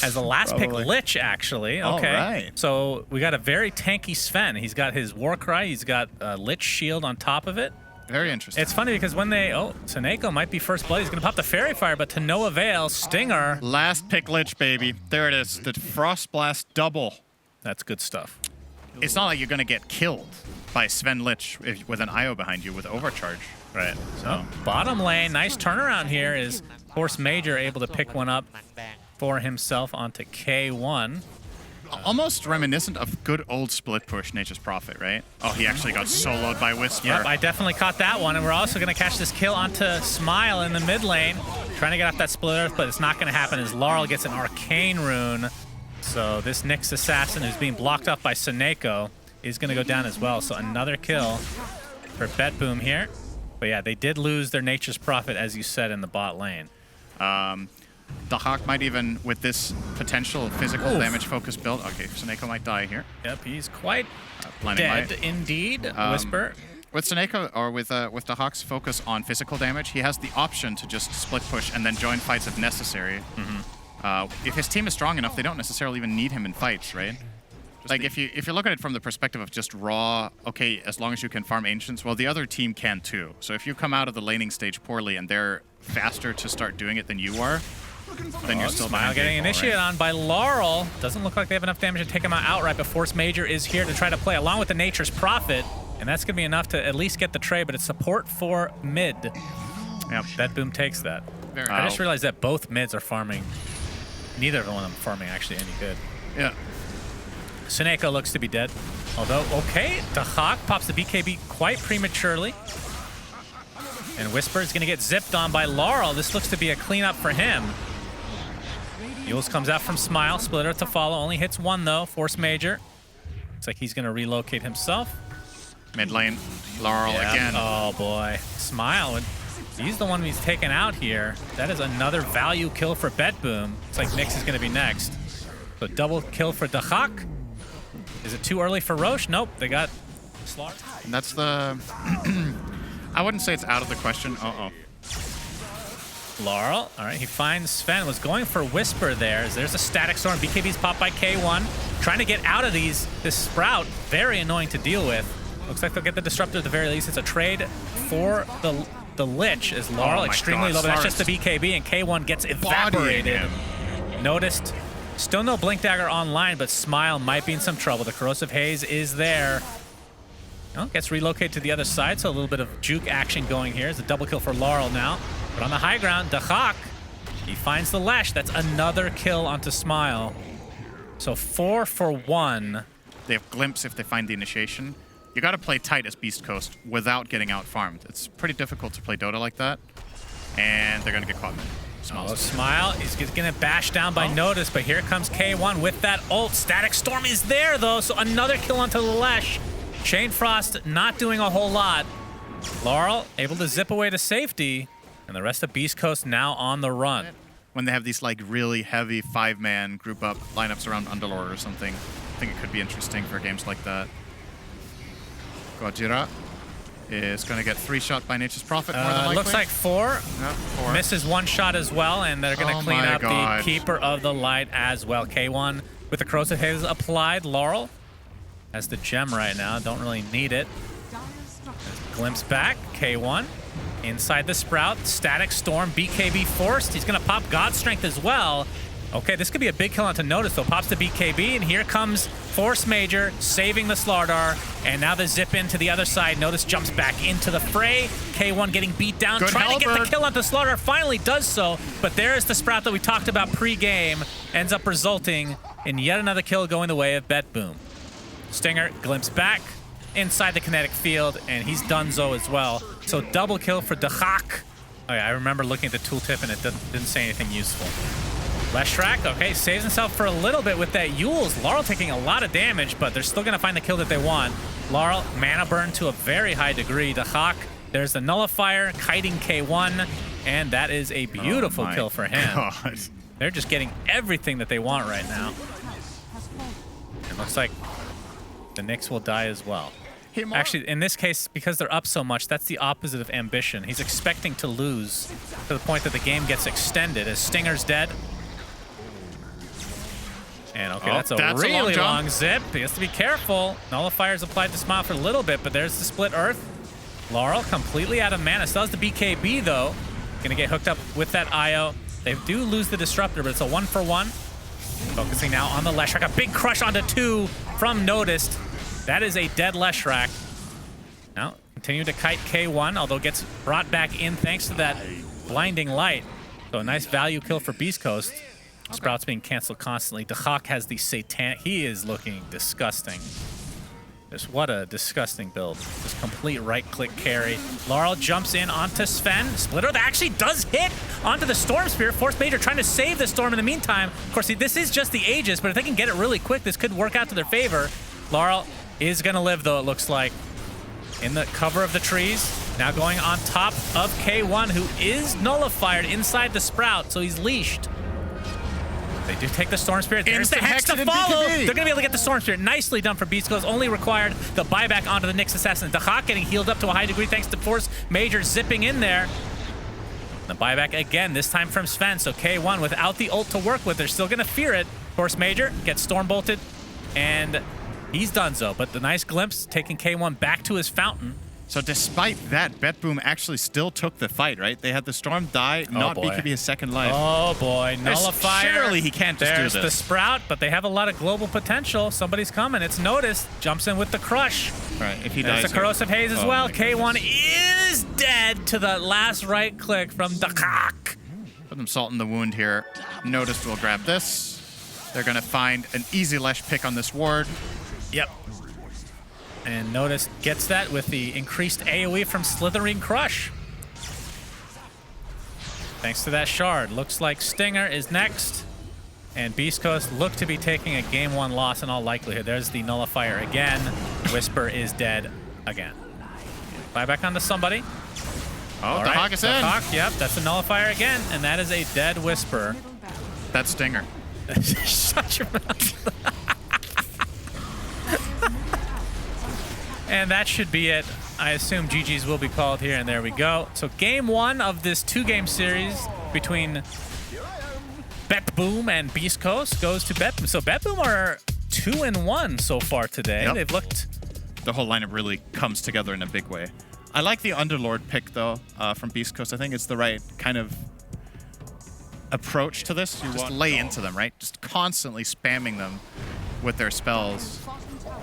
as the last pick Lich, actually. Okay. Right. So we got a very tanky Sven. He's got his Warcry. He's got a Lich shield on top of it. Very interesting. It's funny because when they... Oh, Seneko might be first blood. He's going to pop the Fairy Fire, but to no avail. Stinger. Last pick Lich, baby. There it is. The Frost Blast double. That's good stuff. It's not like you're going to get killed by Sven Lich with an IO behind you with overcharge. Right. So bottom lane, nice turnaround here is Force Major able to pick one up for himself onto K1. Almost reminiscent of good old split push Nature's Prophet, right? Oh, he actually got soloed by Whisper. Yep, I definitely caught that one, and we're also going to catch this kill onto Smile in the mid lane. Trying to get off that Split Earth, but it's not going to happen as Laurel gets an Arcane Rune. So this Nyx Assassin, who's being blocked off by Seneko, is going to go down as well. So another kill for Betboom here. But yeah, they did lose their Nature's Prophet, as you said, in the bot lane. The Hawk might even, with this potential physical damage focused build. Okay, Seneko might die here. Yep, he's quite Blinding dead indeed. Whisper. With Seneko, or with the Hawk's focus on physical damage, he has the option to just split push and then join fights if necessary. If his team is strong enough, they don't necessarily even need him in fights, right? Like if you look at it from the perspective of just raw, okay, as long as you can farm Ancients, well, the other team can too. So if you come out of the laning stage poorly and they're faster to start doing it than you are, then you're still Smile getting initiated on by Laurel. Doesn't look like they have enough damage to take him out outright, but Force Major is here to try to play along with the Nature's Prophet, and that's going to be enough to at least get the trade, but it's support for mid. Yep, Betboom takes that. I just realized that both mids are farming. Neither of them are farming actually any good. Yeah. Seneko looks to be dead. Although, okay, the Hawk pops the BKB quite prematurely. And Whisper is going to get zipped on by Laurel. This looks to be a cleanup for him. Yules comes out from Smile. Split Earth to follow. Only hits one, though. Force Major. Looks like he's going to relocate himself. Mid lane. Laurel again. Oh, boy. Smile. He's the one who's taken out here. That is another value kill for Betboom. Looks like Nyx is going to be next. So double kill for Dahak. Is it too early for Roche? Nope. They got slaughtered. And that's the... I wouldn't say it's out of the question. Laurel, all right, he finds Sven, was going for Whisper there. There's a Static Storm, BKB's popped by K1. Trying to get out of this Sprout, very annoying to deal with. Looks like they'll get the Disruptor at the very least. It's a trade for the Lich as Laurel extremely low, but that's just the BKB, and K1 gets evaporated. Noticed, still no Blink Dagger online, but Smile might be in some trouble. The Corrosive Haze is there. Well, gets relocated to the other side, so a little bit of juke action going here. It's a double kill for Laurel now. But on the high ground, Dahak, he finds the Lash. That's another kill onto Smile. So 4 for 1. They have Glimpse if they find the initiation. You got to play tight as Beastcoast without getting out-farmed. It's pretty difficult to play Dota like that. And they're going to get caught. Smile, he's going to bash down by Notice, but here comes K1 with that ult. Static Storm is there, though, so another kill onto the Lash. Chain Frost not doing a whole lot. Laurel able to zip away to safety, and the rest of Beastcoast now on the run. When they have these like really heavy 5-man group up lineups around Underlord or something, I think it could be interesting for games like that. Gojira is going to get 3-shot by Nature's Prophet more than likely. Looks like 4. Yep, 4. Misses 1 shot as well, and they're going to clean up the Keeper of the Light as well. K1 with the Corrosive Haze applied. Laurel has the gem right now. Don't really need it. Glimpse back. K1 inside the Sprout. Static Storm. BKB forced. He's going to pop God Strength as well. Okay, this could be a big kill onto Notice, though. Pops the BKB, and here comes Force Major saving the Slardar. And now the zip into the other side. Notice jumps back into the fray. K1 getting beat down. Trying to get the kill onto Slardar. Finally does so. But there is the Sprout that we talked about pre-game. Ends up resulting in yet another kill going the way of Betboom. Stinger glimpse back inside the kinetic field, and he's donezo as well. So double kill for Dahak. Oh yeah, I remember looking at the tooltip, and it didn't say anything useful. Leshrak, okay, saves himself for a little bit with that Yules. Laurel taking a lot of damage, but they're still going to find the kill that they want. Laurel, mana burn to a very high degree. Dahak, there's the Nullifier, kiting K1, and that is a beautiful kill for him. God. They're just getting everything that they want right now. It looks like the Nyx will die as well. Actually, in this case, because they're up so much, that's the opposite of ambition. He's expecting to lose to the point that the game gets extended as Stinger's dead. And okay, that's a really long zip. He has to be careful. Nullifier's applied to Smile for a little bit, but there's the split earth. Laurel completely out of mana. Still has the BKB though. Gonna get hooked up with that IO. They do lose the disruptor, but it's a 1-for-1. Focusing now on the Leshrac. A big crush onto 2 from Noticed. That is a dead Leshrac. Now, continue to kite K1, although gets brought back in thanks to that blinding light. So a nice value kill for Beastcoast. Sprout's being canceled constantly. Dahak has the Satan. He is looking disgusting. Just what a disgusting build. Just complete right-click carry. Laurel jumps in onto Sven. Splitter that actually does hit onto the Storm Spirit. Force Major trying to save the Storm in the meantime. Of course, this is just the Aegis, but if they can get it really quick, this could work out to their favor. Laurel is going to live, though, it looks like. In the cover of the trees. Now going on top of K1, who is nullified inside the Sprout, so he's leashed. They do take the Storm Spirit. There's the Hex to follow. They're going to be able to get the Storm Spirit. Nicely done for Beastcoast. Only required the buyback onto the Nyx Assassin. Dahak getting healed up to a high degree thanks to Force Major zipping in there. The buyback again, this time from Sven. So K1 without the ult to work with. They're still going to fear it. Force Major gets Storm Bolted, and he's done so. But the nice glimpse taking K1 back to his fountain. So despite that, Betboom actually still took the fight, right? They had the Storm die, not BKB his second life. Oh boy, Nullifier. Surely he can't just do this. There's the Sprout, but they have a lot of global potential. Somebody's coming. It's Noticed. Jumps in with the crush. All right, if he dies There's the Corrosive Haze as well. K1 goodness. is dead to the last right click from Dahak. Put them salt in the wound here. Noticed will grab this. They're going to find an easy Lesh pick on this ward. Yep. And Notice gets that with the increased AoE from Slithering Crush. Thanks to that shard. Looks like Stinger is next. And Beastcoast look to be taking a game 1 loss in all likelihood. There's the Nullifier again. Whisper is dead again. Buy back onto somebody. Oh, the Hawk is in. Hawk, yep, that's a Nullifier again. And that is a dead Whisper. That's Stinger. Shut your mouth. And that should be it. I assume GG's will be called here, and there we go. So game 1 of this 2-game series between Betboom and Beastcoast goes to Betboom. So Betboom are 2-1 so far today. Yep. They've looked... The whole lineup really comes together in a big way. I like the Underlord pick, though, from Beastcoast. I think it's the right kind of approach to this. You just lay into them, right? Just constantly spamming them with their spells.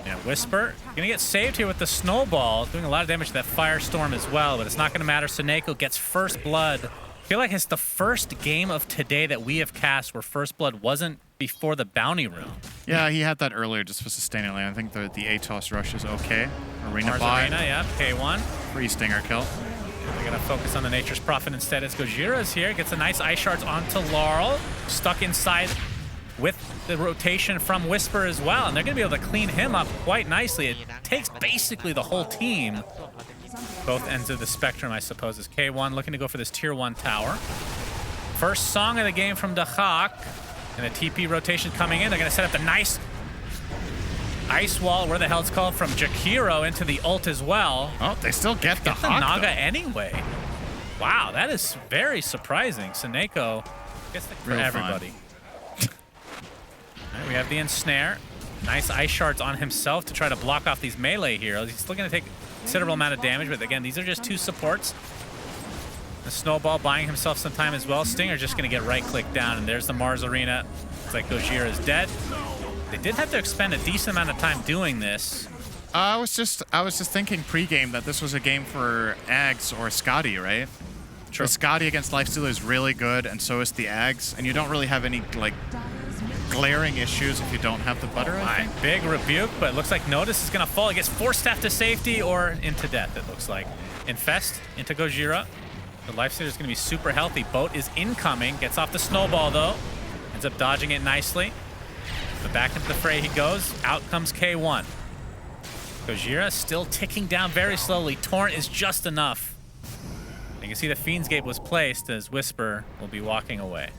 Yeah, Whisper gonna get saved here with the Snowball, doing a lot of damage to that Firestorm as well, but it's not gonna matter. Seneko gets first blood. I feel like it's the first game of today that we have cast where first blood wasn't before the bounty room. Yeah, he had that earlier just for sustaining lane. I think the ATOS rush is okay. Arena Mars buy. Arena, yeah, K1. Free Stinger kill. They're gonna focus on the Nature's Prophet instead as Gojira's here. Gets a nice Ice Shards onto Laurel. Stuck inside with the rotation from Whisper as well, and they're going to be able to clean him up quite nicely. It takes basically the whole team. Both ends of the spectrum, I suppose, is K1 looking to go for this tier 1 tower. First song of the game from Dahak, and a TP rotation coming in. They're going to set up the nice ice wall, where the hell it's called, from Jakiro into the ult as well. Oh, they still get the Naga Naga anyway. Wow, that is very surprising. Seneko gets the for everybody. Right, we have the Ensnare. Nice Ice Shards on himself to try to block off these melee heroes. He's still going to take a considerable amount of damage, but again, these are just 2 supports. The Snowball buying himself some time as well. Stinger just going to get right-click down, and there's the Mars Arena. It's like Gojira is dead. They did have to expend a decent amount of time doing this. I was just thinking pre-game that this was a game for Ags or Scotty, right? True. The Scotty against Lifestealer is really good, and so is the Ags, and you don't really have any, like, glaring issues if you don't have the butter. Big rebuke, but it looks like Notice is going to fall. He gets Force Staff to safety or into death, it looks like. Infest into Gojira. The Lifestealer is going to be super healthy. Boat is incoming. Gets off the Snowball, though. Ends up dodging it nicely. But back into the fray he goes. Out comes K1. Gojira still ticking down very slowly. Torrent is just enough. You can see the Fiend's Gate was placed as Whisper will be walking away.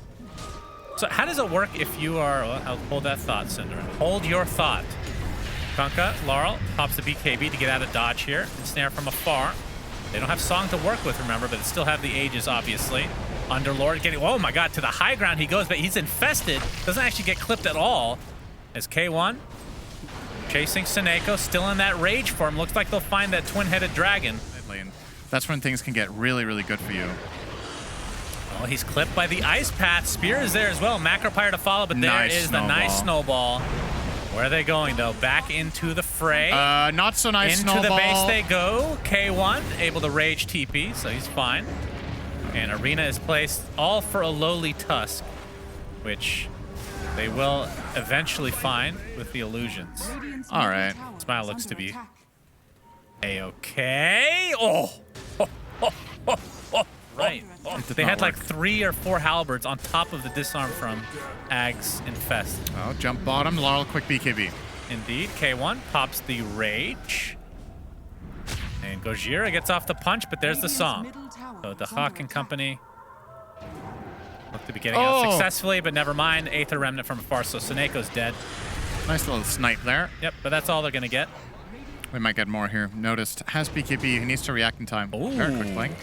So how does it work if you are... Well, I'll hold that thought, Cinder. Hold your thought. Kunkka, Laurel, pops the BKB to get out of dodge here. Ensnare from afar. They don't have Song to work with, remember, but they still have the Aegis, obviously. Underlord getting... Oh, my God. To the high ground he goes, but he's infested. Doesn't actually get clipped at all. as K1 chasing Seneko, still in that rage form. Looks like they'll find that twin-headed dragon. That's when things can get really, really good for you. Well, he's clipped by the ice path. Spear is there as well. Macropyre to follow, but there is the nice snowball. Where are they going, though? Back into the fray. Not so nice into snowball. The base they go. K1 able to rage TP, so he's fine. And Arena is placed all for a lowly Tusk, which they will eventually find with the illusions. All right. Smile looks to be A-okay. Oh! Right. They had like 3 or 4 halberds on top of the disarm from Ags Infest. Oh, jump bottom, Laurel, quick BKB. Indeed, K1 pops the rage. And Gojira gets off the punch, but there's the song. So the Hawk and company look to be getting out successfully, but never mind. Aether Remnant from afar, so Seneko's dead. Nice little snipe there. Yep, but that's all they're going to get. We might get more here. Noticed. Has BKB. He needs to react in time. Ooh. Very quick blink.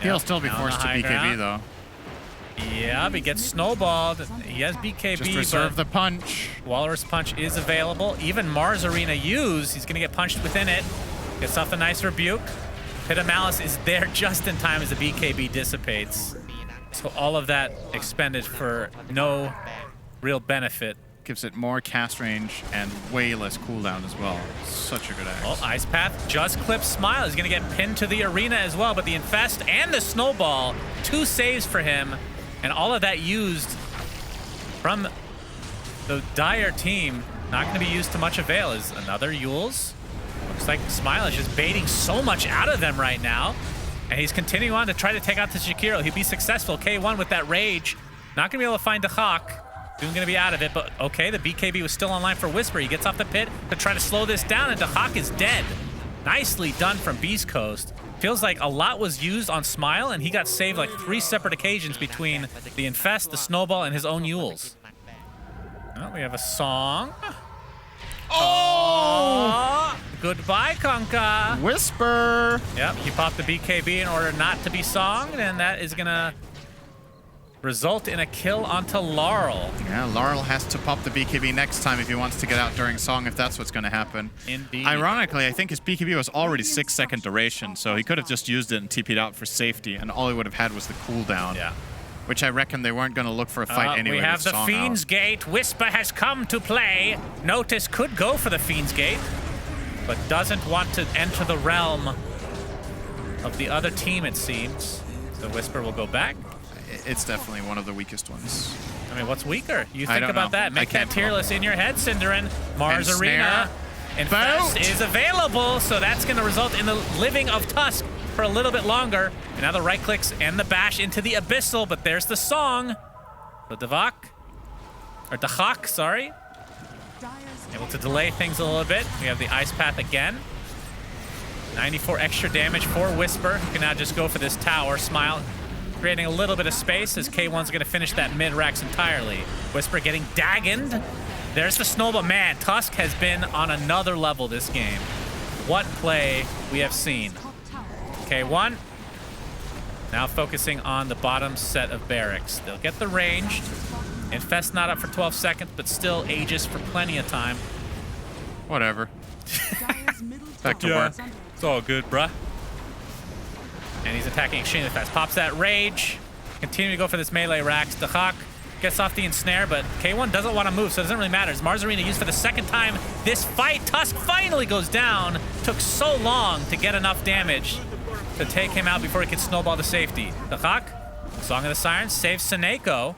He'll still be forced to BKB, though. Yeah, he gets snowballed. He has BKB, just reserve the punch. Walrus Punch is available. Even Mars Arena used. He's going to get punched within it. Gets off the nice rebuke. Pit of Malice is there just in time as the BKB dissipates. So all of that expended for no real benefit. Gives it more cast range and way less cooldown as well. Such a good axe. Well, Ice Path just clips Smile. He's going to get pinned to the arena as well, but the Infest and the Snowball, 2 saves for him, and all of that used from the Dire team, not going to be used to much avail. Is another Yules. Looks like Smile is just baiting so much out of them right now, and he's continuing on to try to take out the Shakiro. He'll be successful. K1 with that rage. Not going to be able to find the Hawk. Soon going to be out of it, but okay, the BKB was still online for Whisper. He gets off the pit to try to slow this down, and Dahak is dead. Nicely done from Beastcoast. Feels like a lot was used on Smile, and he got saved like 3 separate occasions between the Infest, the Snowball, and his own Yules. Well, we have a song. Oh! Goodbye, Kunkka. Whisper. Yep, he popped the BKB in order not to be songed, and that is going to result in a kill onto Laurel. Yeah, Laurel has to pop the BKB next time if he wants to get out during song, if that's what's going to happen. Indeed. Ironically, I think his BKB was already 6-second duration, so he could have just used it and TP'd out for safety, and all he would have had was the cooldown. Yeah. Which I reckon they weren't going to look for a fight anyway. We have the Fiend's Gate. Whisper has come to play. Notice could go for the Fiend's Gate, but doesn't want to enter the realm of the other team, it seems. So Whisper will go back. It's definitely one of the weakest ones. I mean, what's weaker? You think about know. that. Make that tier list in your head, Cinderin. Mars and Arena. Infest is available, so that's going to result in the living of Tusk for a little bit longer. And now the right clicks and the bash into the Abyssal, but there's the song. The Dahak, sorry. Able to delay things a little bit. We have the Ice Path again. 94 extra damage for Whisper. He can now just go for this tower. Smile creating a little bit of space as K1's going to finish that mid-Rex entirely. Whisper getting daggoned. There's the Snowball. Man, Tusk has been on another level this game. What play we have seen. K1 now focusing on the bottom set of barracks. They'll get the ranged. Infest not up for 12 seconds, but still Aegis for plenty of time. Whatever. Back to work. It's all good, bruh. And he's attacking extremely fast. Pops that rage. Continue to go for this melee racks. The Hawk gets off the ensnare, but K1 doesn't want to move, so it doesn't really matter. As Mars Arena used for the 2nd time this fight. Tusk finally goes down. Took so long to get enough damage to take him out before he could snowball to safety. The Hawk, Song of the Sirens, saves Seneko.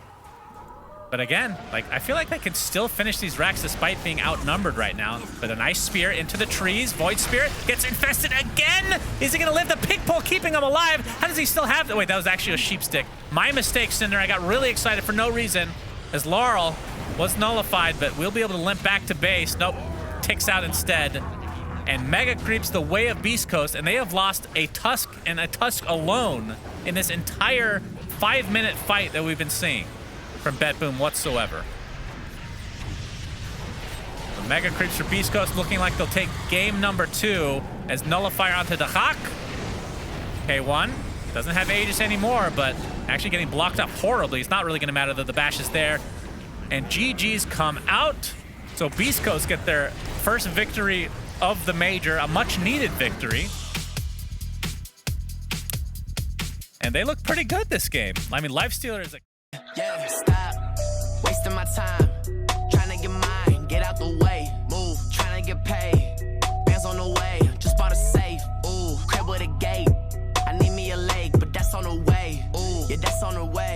But again, like, I feel like they can still finish these racks despite being outnumbered right now. But a nice spear into the trees. Void Spirit gets infested again. Is he going to live? The pig pole keeping him alive. How does he still have that? Wait, that was actually a sheep stick. My mistake, Cinder. I got really excited for no reason as Laurel was nullified, but we'll be able to limp back to base. Nope, ticks out instead. And Mega creeps the way of Beastcoast, and they have lost a Tusk and a Tusk alone in this entire 5-minute fight that we've been seeing from Betboom whatsoever. The Mega creeps for Beastcoast looking like they'll take game number 2 as Nullifier onto the Hawk. K1 doesn't have Aegis anymore, but actually getting blocked up horribly. It's not really going to matter that the bash is there. And GG's come out. So Beastcoast get their first victory of the major, a much-needed victory. And they look pretty good this game. I mean, Lifestealer is a... Yeah, stop. Wasting my time. Trying to get mine. Get out the way. Move. Trying to get paid. Bands on the way. Just bought a safe. Ooh. Crib with a gate. I need me a leg, but that's on the way. Ooh. Yeah, that's on the way.